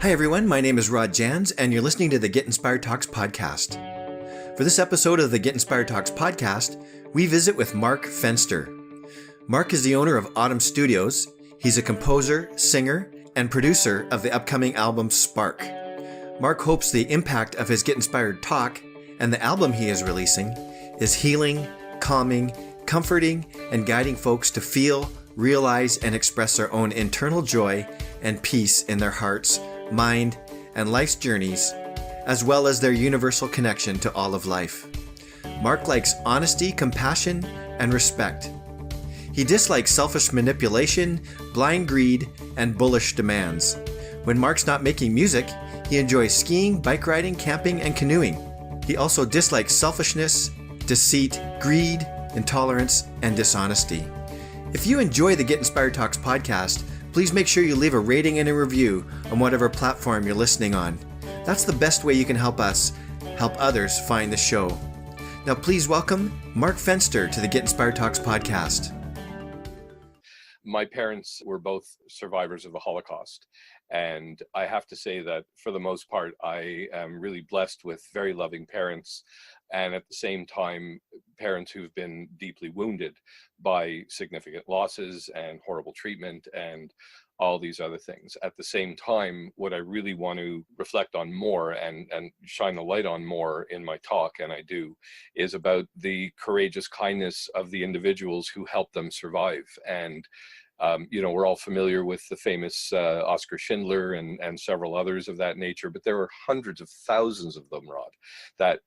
Hi everyone, my name is Rod Jans, and you're listening to the Get Inspired Talks podcast. For this episode of the Get Inspired Talks podcast, we visit with Mark Fenster. Mark is the owner of Autumn Studios. He's a composer, singer, and producer of the upcoming album Spark. Mark hopes the impact of his Get Inspired Talk and the album he is releasing is healing, calming, comforting, and guiding folks to feel, realize, and express their own internal joy and peace in their hearts, mind, and life's journeys, as well as their universal connection to all of life. Mark likes honesty, compassion, and respect. He dislikes selfish manipulation, blind greed, and bullish demands. When Mark's not making music, he enjoys skiing, bike riding, camping, and canoeing. He also dislikes selfishness, deceit, greed, intolerance, and dishonesty. If you enjoy the Get Inspired Talks podcast, please make sure you leave a rating and a review on whatever platform you're listening on. That's the best way you can help us help others find the show. Now please welcome Mark Fenster to the Get Inspired Talks podcast. My parents were both survivors of the Holocaust, and I have to say that for the most part, I am really blessed with very loving parents, and at the same time, parents who've been deeply wounded by significant losses and horrible treatment and all these other things. At the same time, what I really want to reflect on more and shine the light on more in my talk, and I do, is about the courageous kindness of the individuals who helped them survive. And we're all familiar with the famous Oskar Schindler and several others of that nature, but there were hundreds of thousands of them, Rod, that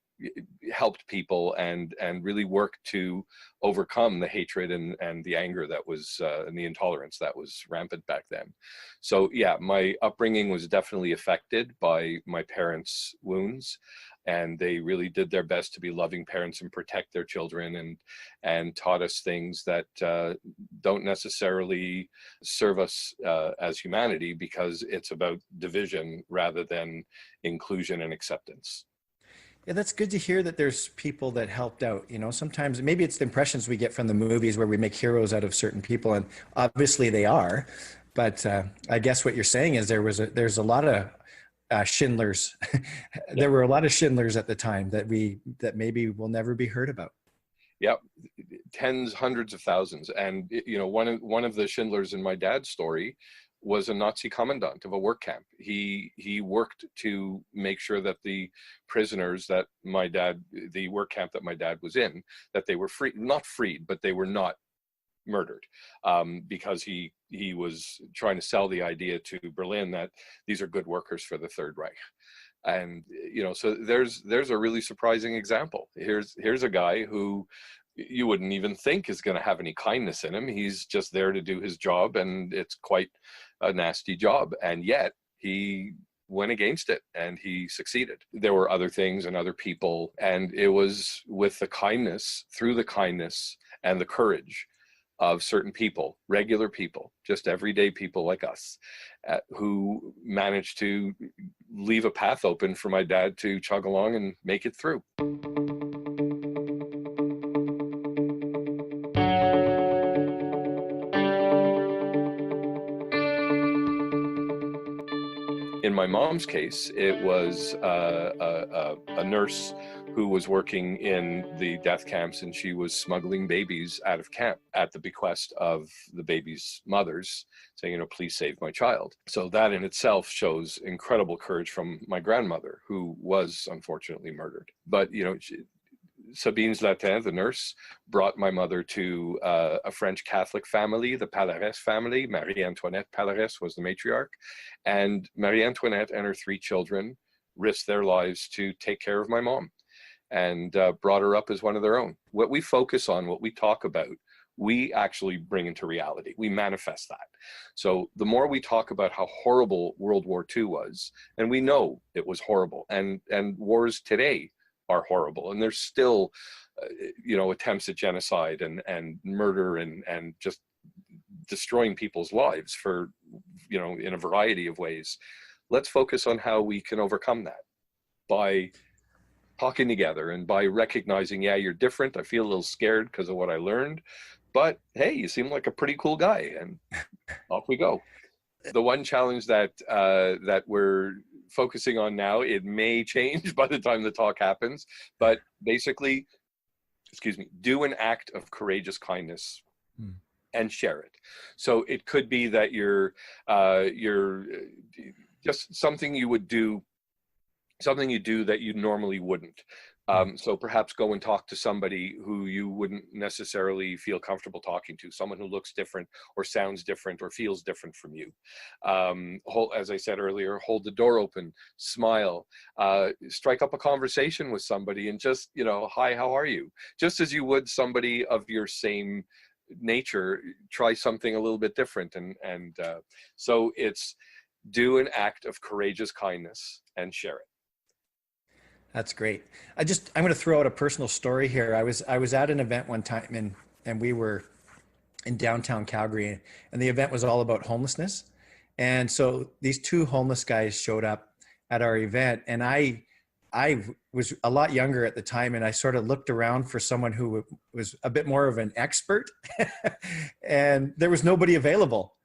helped people and really worked to overcome the hatred and the anger that was and the intolerance that was rampant back then. So yeah, my upbringing was definitely affected by my parents' wounds, and they really did their best to be loving parents and protect their children and taught us things that don't necessarily serve us as humanity, because it's about division rather than inclusion and acceptance. Yeah, that's good to hear that there's people that helped out. You know, sometimes maybe it's the impressions we get from the movies where we make heroes out of certain people, and obviously they are. But I guess what you're saying is there's a lot of Schindlers. There were a lot of Schindlers at the time that maybe will never be heard about. Yeah, tens, hundreds of thousands. And one of the Schindlers in my dad's story was a Nazi commandant of a work camp. He worked to make sure that the prisoners that the work camp that my dad was in, that they were not freed, but they were not murdered, because he was trying to sell the idea to Berlin that these are good workers for the Third Reich. And so there's a really surprising example. Here's a guy who you wouldn't even think is going to have any kindness in him. He's just there to do his job, and it's quite a nasty job, and yet he went against it and he succeeded. There were other things and other people, and it was with the kindness, through the kindness and the courage of certain people, regular people, just everyday people like us, who managed to leave a path open for my dad to chug along and make it through. In my mom's case, it was a nurse who was working in the death camps, and she was smuggling babies out of camp at the bequest of the babies' mothers, saying, please save my child. So that in itself shows incredible courage from my grandmother, who was unfortunately murdered. But, Sabine Zlatin, the nurse, brought my mother to a French Catholic family, the Pallarès family. Marie-Antoinette Pallarès was the matriarch. And Marie-Antoinette and her 3 children risked their lives to take care of my mom, and brought her up as one of their own. What we focus on, what we talk about, we actually bring into reality. We manifest that. So the more we talk about how horrible World War II was, and we know it was horrible, and wars today are horrible, and there's still attempts at genocide and murder and just destroying people's lives for in a variety of ways. Let's focus on how we can overcome that by talking together and by recognizing, yeah, you're different, I feel a little scared because of what I learned, but hey, you seem like a pretty cool guy, and off we go. The one challenge that that we're focusing on now, it may change by the time the talk happens, but basically, excuse me, do an act of courageous kindness and share it. So it could be that you're just something you would do, something you do that you normally wouldn't. So perhaps go and talk to somebody who you wouldn't necessarily feel comfortable talking to, someone who looks different or sounds different or feels different from you. As I said earlier, hold the door open, smile, strike up a conversation with somebody and just, you know, hi, how are you? Just as you would somebody of your same nature, try something a little bit different. And so it's do an act of courageous kindness and share it. That's great. I'm going to throw out a personal story here. I was at an event one time and we were in downtown Calgary, and the event was all about homelessness. And so these two homeless guys showed up at our event, and I was a lot younger at the time, and I sort of looked around for someone who was a bit more of an expert and there was nobody available.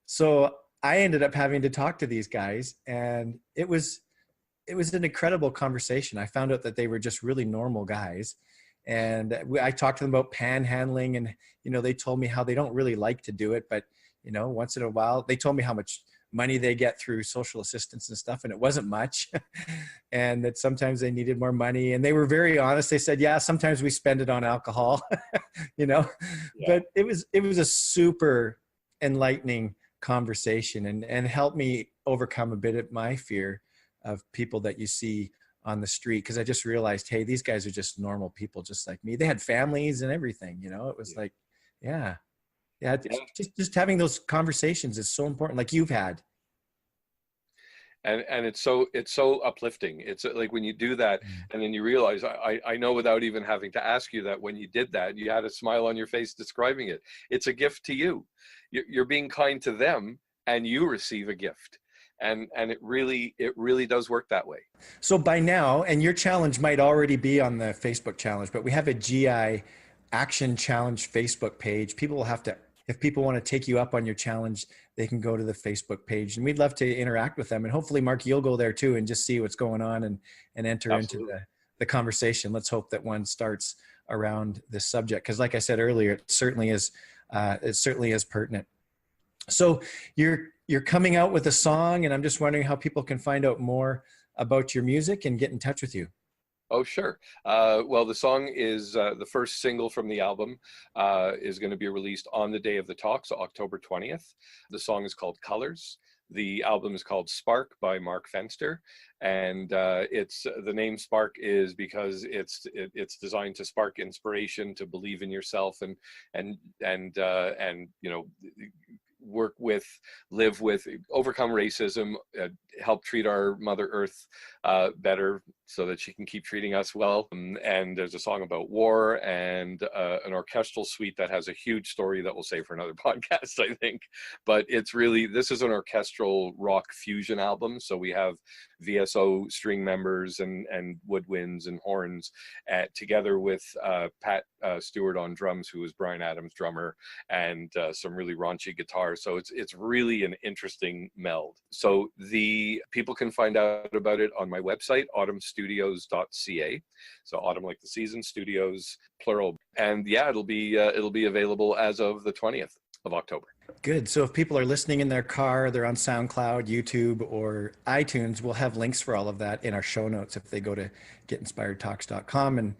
So I ended up having to talk to these guys, and it was an incredible conversation. I found out that they were just really normal guys. And I talked to them about panhandling, and, you know, they told me how they don't really like to do it, but, you know, once in a while, they told me how much money they get through social assistance and stuff, and it wasn't much. And that sometimes they needed more money. And they were very honest. They said, yeah, sometimes we spend it on alcohol, you know, yeah. But it was a super enlightening conversation and helped me overcome a bit of my fear of people that you see on the street. Cause I just realized, hey, these guys are just normal people, just like me. They had families and everything, you know. It was like, yeah. Just having those conversations is so important, like you've had. And it's so uplifting. It's like when you do that and then you realize, I know without even having to ask you that when you did that, you had a smile on your face describing it. It's a gift to you. You're being kind to them and you receive a gift. And it really does work that way. So by now, and your challenge might already be on the Facebook challenge, but we have a GI Action Challenge Facebook page. People will have to, if people want to take you up on your challenge, they can go to the Facebook page, and we'd love to interact with them. And hopefully, Mark, you'll go there too and just see what's going on and enter Absolutely. Into the conversation. Let's hope that one starts around this subject, because like I said earlier, it certainly is pertinent. So you're coming out with a song, and I'm just wondering how people can find out more about your music and get in touch with you. Oh, sure. Well, the song is the first single from the album is going to be released on the day of the talk, so October 20th. The song is called Colors. The album is called Spark by Mark Fenster, and it's the name Spark is because it's designed to spark inspiration, to believe in yourself, and you know, work with, live with, overcome racism, help treat our Mother Earth better so that she can keep treating us well. And there's a song about war and an orchestral suite that has a huge story that we'll save for another podcast, I think. But it's really, this is an orchestral rock fusion album. So we have VSO string members and woodwinds and horns together with Pat Stewart on drums, who is Bryan Adams' drummer, and some really raunchy guitar. So it's really an interesting meld. So the people can find out about it on my website, autumnstudios.ca. So autumn like the season, studios plural. And yeah, it'll be available as of the 20th of October. Good. So if people are listening in their car, they're on SoundCloud, YouTube, or iTunes, we'll have links for all of that in our show notes if they go to getinspiredtalks.com. And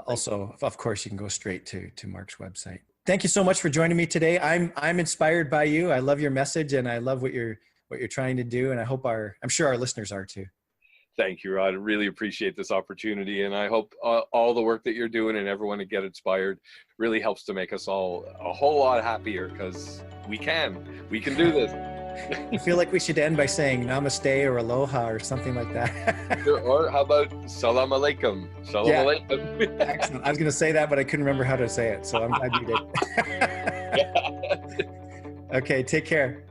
also, of course, you can go straight to Mark's website. Thank you so much for joining me today. I'm inspired by you. I love your message, and I love what you're trying to do. And I'm sure our listeners are too. Thank you, Rod. I really appreciate this opportunity. And I hope all the work that you're doing and everyone to get inspired really helps to make us all a whole lot happier, because we can do this. I feel like we should end by saying namaste or aloha or something like that. Or how about salam alaikum? Salam alaikum. Excellent. I was going to say that, but I couldn't remember how to say it. So I'm glad you did. Okay, take care.